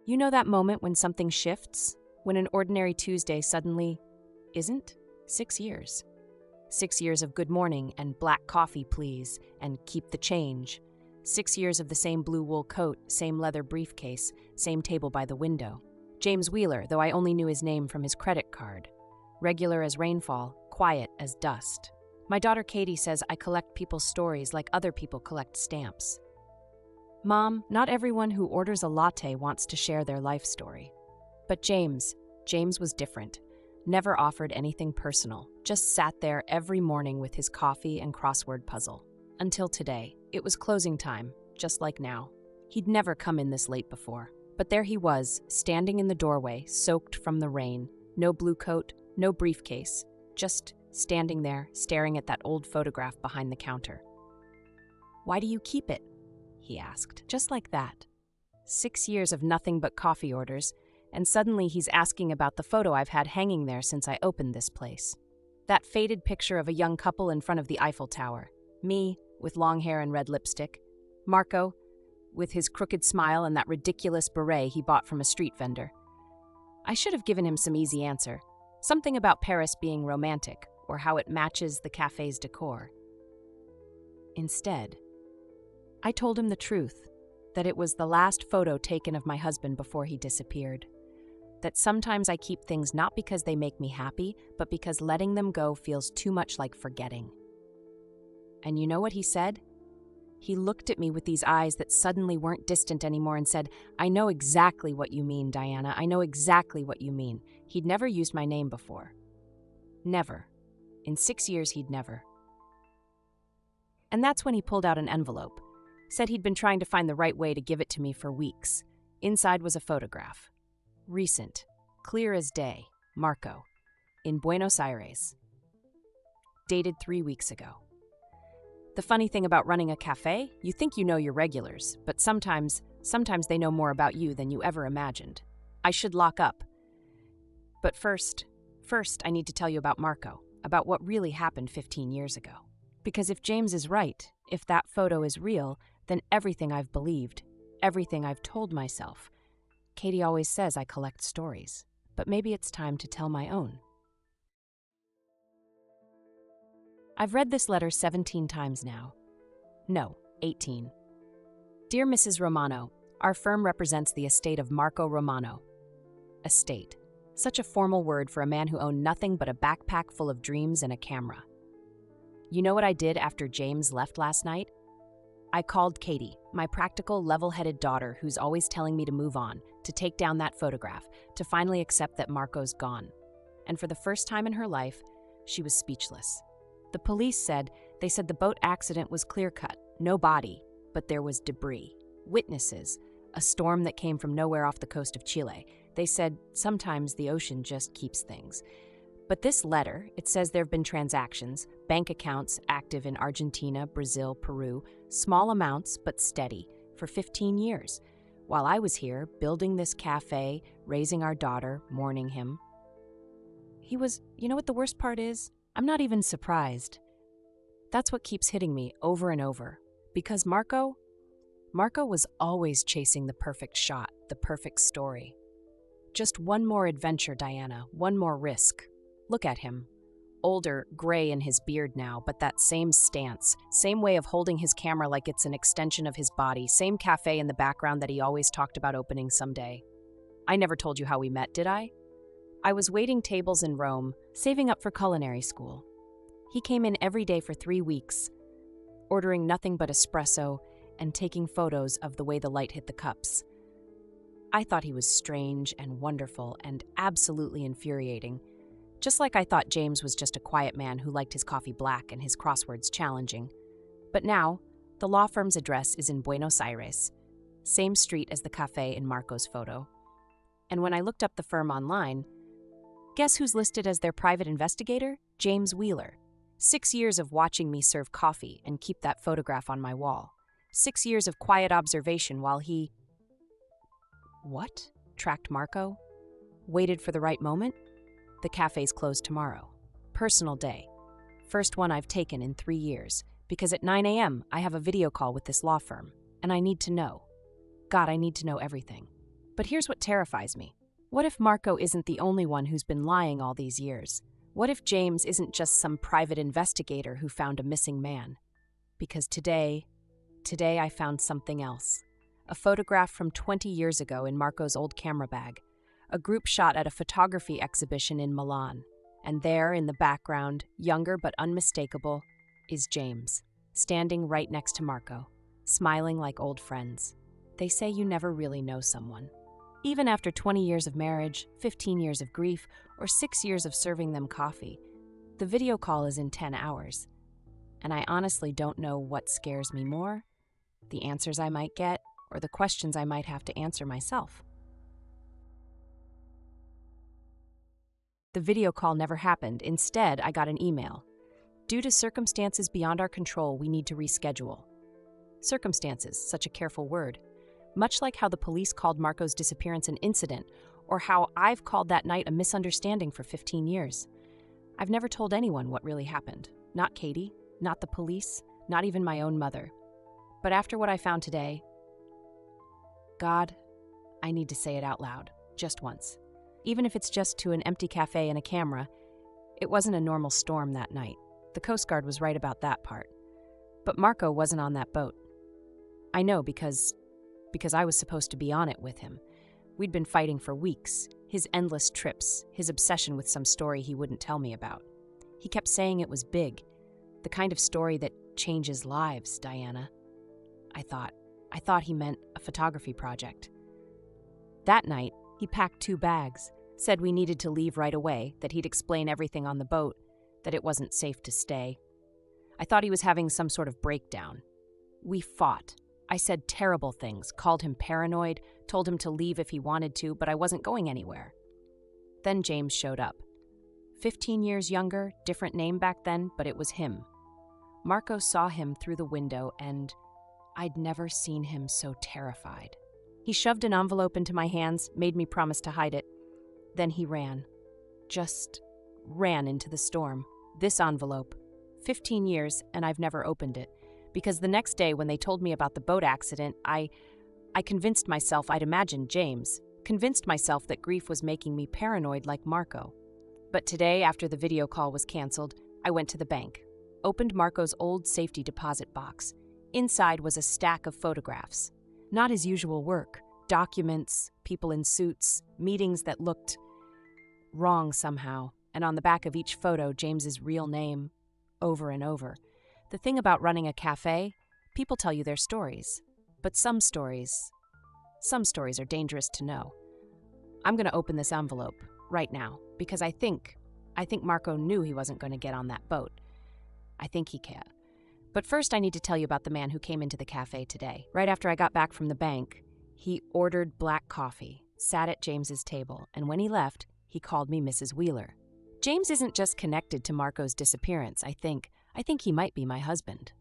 You know that moment when something shifts? When an ordinary Tuesday suddenly isn't? 6 years. 6 years of good morning and black coffee, please, and keep the change. 6 years of the same blue wool coat, same leather briefcase, same table by the window. James Wheeler, though I only knew his name from his credit card. Regular as rainfall, quiet as dust. My daughter Katie says I collect people's stories like other people collect stamps. Mom, not everyone who orders a latte wants to share their life story. But James was different. Never offered anything personal, just sat there every morning with his coffee and crossword puzzle. Until today, it was closing time, just like now. He'd never come in this late before. But there he was, standing in the doorway, soaked from the rain. No blue coat, no briefcase, just standing there, staring at that old photograph behind the counter. "Why do you keep it?" he asked, just like that. 6 years of nothing but coffee orders, and suddenly he's asking about the photo I've had hanging there since I opened this place. That faded picture of a young couple in front of the Eiffel Tower. Me, with long hair and red lipstick. Marco, with his crooked smile and that ridiculous beret he bought from a street vendor. I should have given him some easy answer. Something about Paris being romantic, or how it matches the cafe's decor. Instead, I told him the truth, that it was the last photo taken of my husband before he disappeared. That sometimes I keep things not because they make me happy, but because letting them go feels too much like forgetting. And you know what he said? He looked at me with these eyes that suddenly weren't distant anymore and said, "I know exactly what you mean, Diana. I know exactly what you mean." He'd never used my name before. Never. In 6 years, he'd never. And that's when he pulled out an envelope. Said he'd been trying to find the right way to give it to me for weeks. Inside was a photograph. Recent. Clear as day. Marco. In Buenos Aires. Dated 3 weeks ago. The funny thing about running a cafe, you think you know your regulars, but sometimes they know more about you than you ever imagined. I should lock up. But first, I need to tell you about Marco, about what really happened 15 years ago. Because if James is right, if that photo is real, then everything I've believed, everything I've told myself. Katie always says I collect stories, but maybe it's time to tell my own. I've read this letter 17 times now. No, 18. Dear Mrs. Romano, our firm represents the estate of Marco Romano. Estate. Such a formal word for a man who owned nothing but a backpack full of dreams and a camera. You know what I did after James left last night? I called Katie, my practical, level-headed daughter who's always telling me to move on, to take down that photograph, to finally accept that Marco's gone. And for the first time in her life, she was speechless. The police said the boat accident was clear-cut, no body, but there was debris. Witnesses, a storm that came from nowhere off the coast of Chile. They said sometimes the ocean just keeps things. But this letter, it says there have been transactions, bank accounts active in Argentina, Brazil, Peru, small amounts but steady, for 15 years. While I was here, building this cafe, raising our daughter, mourning him. You know what the worst part is? I'm not even surprised. That's what keeps hitting me over and over. Because Marco was always chasing the perfect shot, the perfect story. Just one more adventure, Diana, one more risk. Look at him. Older, gray in his beard now, but that same stance, same way of holding his camera like it's an extension of his body, same cafe in the background that he always talked about opening someday. I never told you how we met, did I? I was waiting tables in Rome, saving up for culinary school. He came in every day for 3 weeks, ordering nothing but espresso and taking photos of the way the light hit the cups. I thought he was strange and wonderful and absolutely infuriating, just like I thought James was just a quiet man who liked his coffee black and his crosswords challenging. But now, the law firm's address is in Buenos Aires, same street as the cafe in Marco's photo. And when I looked up the firm online, guess who's listed as their private investigator? James Wheeler. 6 years of watching me serve coffee and keep that photograph on my wall. 6 years of quiet observation while he... What? Tracked Marco? Waited for the right moment? The cafe's closed tomorrow. Personal day. First one I've taken in 3 years, because at 9 a.m. I have a video call with this law firm, and I need to know. God, I need to know everything. But here's what terrifies me. What if Marco isn't the only one who's been lying all these years? What if James isn't just some private investigator who found a missing man? Because today I found something else. A photograph from 20 years ago in Marco's old camera bag. A group shot at a photography exhibition in Milan. And there, in the background, younger but unmistakable, is James, standing right next to Marco, smiling like old friends. They say you never really know someone. Even after 20 years of marriage, 15 years of grief, or 6 years of serving them coffee, the video call is in 10 hours. And I honestly don't know what scares me more, the answers I might get, or the questions I might have to answer myself. The video call never happened. Instead, I got an email. Due to circumstances beyond our control, we need to reschedule. Circumstances, such a careful word. Much like how the police called Marco's disappearance an incident, or how I've called that night a misunderstanding for 15 years. I've never told anyone what really happened. Not Katie, not the police, not even my own mother. But after what I found today, God, I need to say it out loud, just once. Even if it's just to an empty cafe and a camera, it wasn't a normal storm that night. The Coast Guard was right about that part. But Marco wasn't on that boat. I know because I was supposed to be on it with him. We'd been fighting for weeks, his endless trips, his obsession with some story he wouldn't tell me about. He kept saying it was big, the kind of story that changes lives, Diana. I thought he meant a photography project. That night, he packed 2 bags, said we needed to leave right away, that he'd explain everything on the boat, that it wasn't safe to stay. I thought he was having some sort of breakdown. We fought. I said terrible things, called him paranoid, told him to leave if he wanted to, but I wasn't going anywhere. Then James showed up. 15 years younger, different name back then, but it was him. Marco saw him through the window, and I'd never seen him so terrified. He shoved an envelope into my hands, made me promise to hide it. Then he ran. Just ran into the storm. This envelope. 15 years, and I've never opened it. Because the next day when they told me about the boat accident, I convinced myself I'd imagined James. Convinced myself that grief was making me paranoid like Marco. But today, after the video call was canceled, I went to the bank. Opened Marco's old safety deposit box. Inside was a stack of photographs. Not his usual work. Documents, people in suits, meetings that looked wrong somehow. And on the back of each photo, James's real name, over and over. The thing about running a cafe, people tell you their stories. But some stories are dangerous to know. I'm going to open this envelope right now because I think Marco knew he wasn't going to get on that boat. I think he can. But first I need to tell you about the man who came into the cafe today. Right after I got back from the bank, he ordered black coffee, sat at James's table, and when he left, he called me Mrs. Wheeler. James isn't just connected to Marco's disappearance, I think he might be my husband.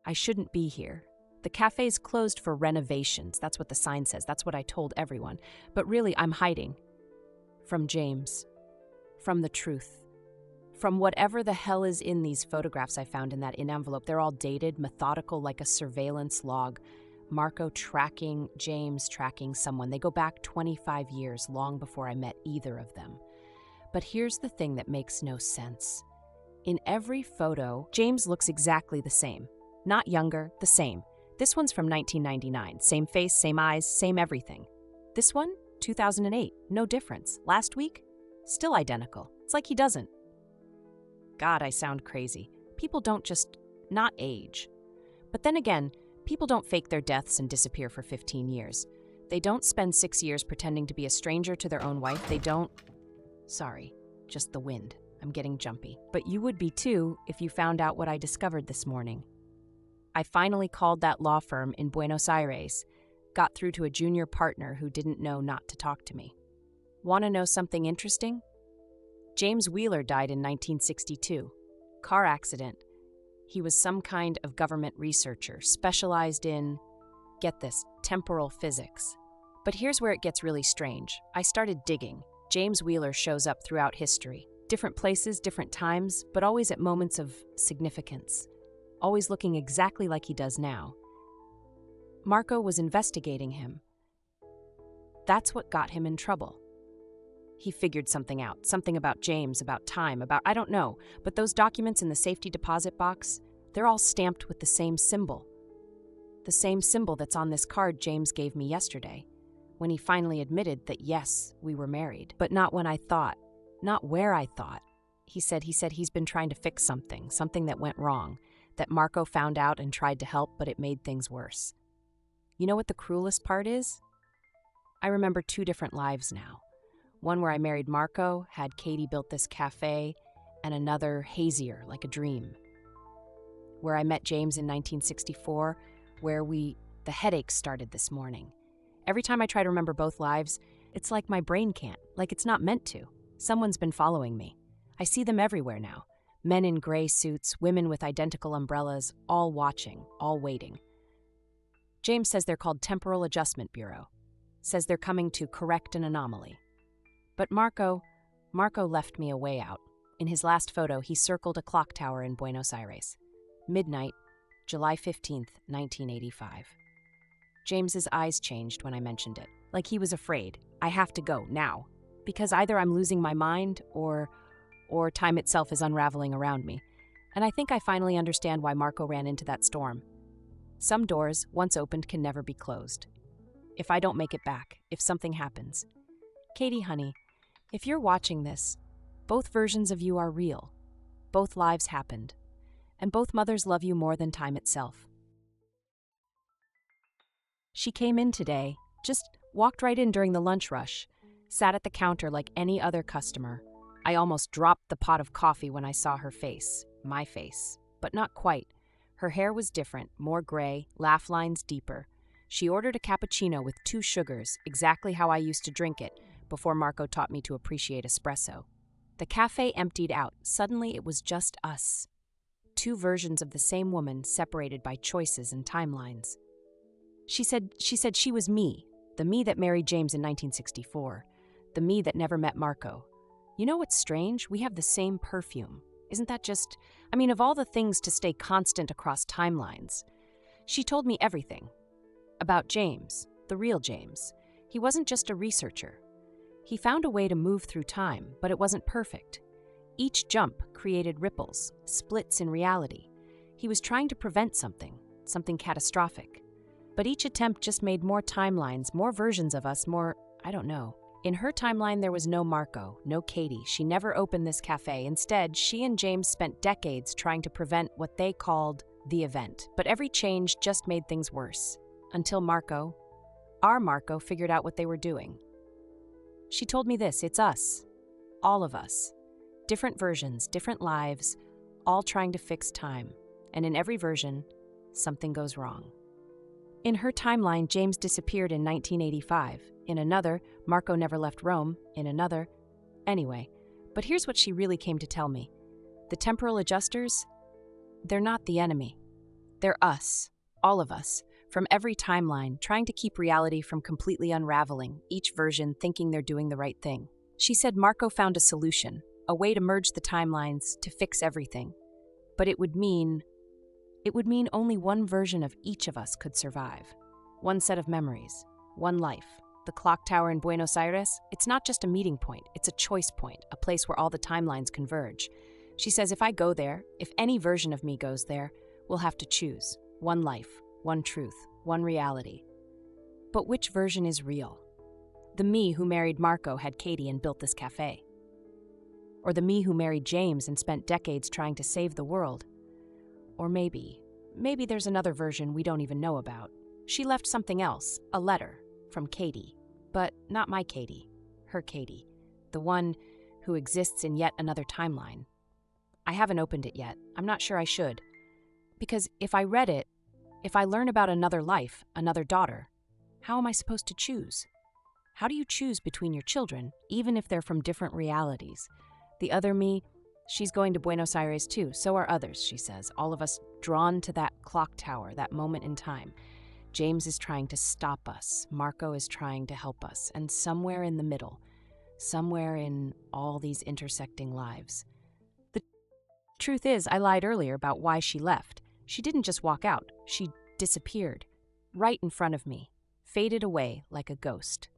I shouldn't be here. The cafe's closed for renovations. That's what the sign says. That's what I told everyone. But really, I'm hiding. From James. From the truth. From whatever the hell is in these photographs I found in that envelope. They're all dated, methodical, like a surveillance log. Marco tracking, James tracking someone. They go back 25 years, long before I met either of them. But here's the thing that makes no sense. In every photo, James looks exactly the same. Not younger, the same. This one's from 1999. Same face, same eyes, same everything. This one, 2008. No difference. Last week, still identical. It's like he doesn't. God, I sound crazy. People don't just not age. But then again, people don't fake their deaths and disappear for 15 years. They don't spend 6 years pretending to be a stranger to their own wife. They don't... Sorry, just the wind. I'm getting jumpy. But you would be too if you found out what I discovered this morning. I finally called that law firm in Buenos Aires, got through to a junior partner who didn't know not to talk to me. Want to know something interesting? James Wheeler died in 1962. Car accident. He was some kind of government researcher, specialized in, get this, temporal physics. But here's where it gets really strange. I started digging. James Wheeler shows up throughout history. Different places, different times, but always at moments of significance. Always looking exactly like he does now. Marco was investigating him. That's what got him in trouble. He figured something out, something about James, about time, about I don't know, but those documents in the safety deposit box, they're all stamped with the same symbol. The same symbol that's on this card James gave me yesterday, when he finally admitted that yes, we were married, but not when I thought, not where I thought. He said he's been trying to fix something that went wrong, that Marco found out and tried to help, but it made things worse. You know what the cruelest part is? I remember 2 different lives now. One where I married Marco, had Katie built this cafe, and another hazier, like a dream. Where I met James in 1964, where the headaches started this morning. Every time I try to remember both lives, it's like my brain can't, like it's not meant to. Someone's been following me. I see them everywhere now. Men in gray suits, women with identical umbrellas, all watching, all waiting. James says they're called Temporal Adjustment Bureau. Says they're coming to correct an anomaly. But Marco left me a way out. In his last photo, he circled a clock tower in Buenos Aires. Midnight, July 15th, 1985. James's eyes changed when I mentioned it, like he was afraid. I have to go, now. Because either I'm losing my mind, or time itself is unraveling around me. And I think I finally understand why Marco ran into that storm. Some doors, once opened, can never be closed. If I don't make it back, if something happens. Katie, honey, if you're watching this, both versions of you are real. Both lives happened. And both mothers love you more than time itself. She came in today, just walked right in during the lunch rush, sat at the counter like any other customer. I almost dropped the pot of coffee when I saw her face, my face, but not quite. Her hair was different, more gray, laugh lines deeper. She ordered a cappuccino with 2 sugars, exactly how I used to drink it, before Marco taught me to appreciate espresso. The cafe emptied out. Suddenly it was just us. 2 versions of the same woman separated by choices and timelines. She said she was me, the me that married James in 1964, the me that never met Marco. You know what's strange? We have the same perfume. Isn't that just, of all the things to stay constant across timelines. She told me everything. About James, the real James. He wasn't just a researcher. He found a way to move through time, but it wasn't perfect. Each jump created ripples, splits in reality. He was trying to prevent something catastrophic. But each attempt just made more timelines, more versions of us, more, I don't know. In her timeline, there was no Marco, no Katie. She never opened this cafe. Instead, she and James spent decades trying to prevent what they called the event. But every change just made things worse. Until Marco, our Marco, figured out what they were doing. She told me this, it's us. All of us. Different versions, different lives, all trying to fix time. And in every version, something goes wrong. In her timeline, James disappeared in 1985. In another, Marco never left Rome. In another, anyway. But here's what she really came to tell me. The temporal adjusters, they're not the enemy. They're us, all of us, from every timeline, trying to keep reality from completely unraveling, each version thinking they're doing the right thing. She said Marco found a solution, a way to merge the timelines, to fix everything. But it would mean only one version of each of us could survive. One set of memories, one life. The clock tower in Buenos Aires, it's not just a meeting point, it's a choice point, a place where all the timelines converge. She says if I go there, if any version of me goes there, we'll have to choose. One life, one truth, one reality. But which version is real? The me who married Marco, had Katie, and built this cafe? Or the me who married James and spent decades trying to save the world? Or maybe there's another version we don't even know about. She left something else, a letter, from Katie. But not my Katie, her Katie, the one who exists in yet another timeline. I haven't opened it yet. I'm not sure I should. Because if I read it, if I learn about another life, another daughter, how am I supposed to choose? How do you choose between your children, even if they're from different realities? The other me, she's going to Buenos Aires too. So are others, she says. All of us drawn to that clock tower, that moment in time. James is trying to stop us. Marco is trying to help us. And somewhere in the middle, somewhere in all these intersecting lives. The truth is, I lied earlier about why she left. She didn't just walk out. She disappeared. right in front of me, faded away like a ghost.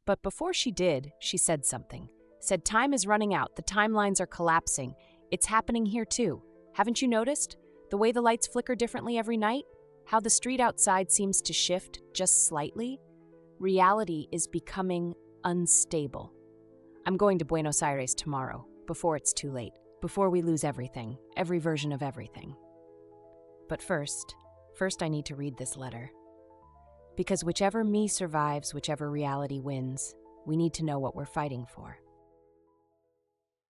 But before she did, she said something. Said, "Time is running out, the timelines are collapsing. It's happening here too. Haven't you noticed? The way the lights flicker differently every night? How the street outside seems to shift just slightly? Reality is becoming unstable. I'm going to Buenos Aires tomorrow, before it's too late, before we lose everything, every version of everything. But first I need to read this letter. Because whichever me survives, whichever reality wins, we need to know what we're fighting for."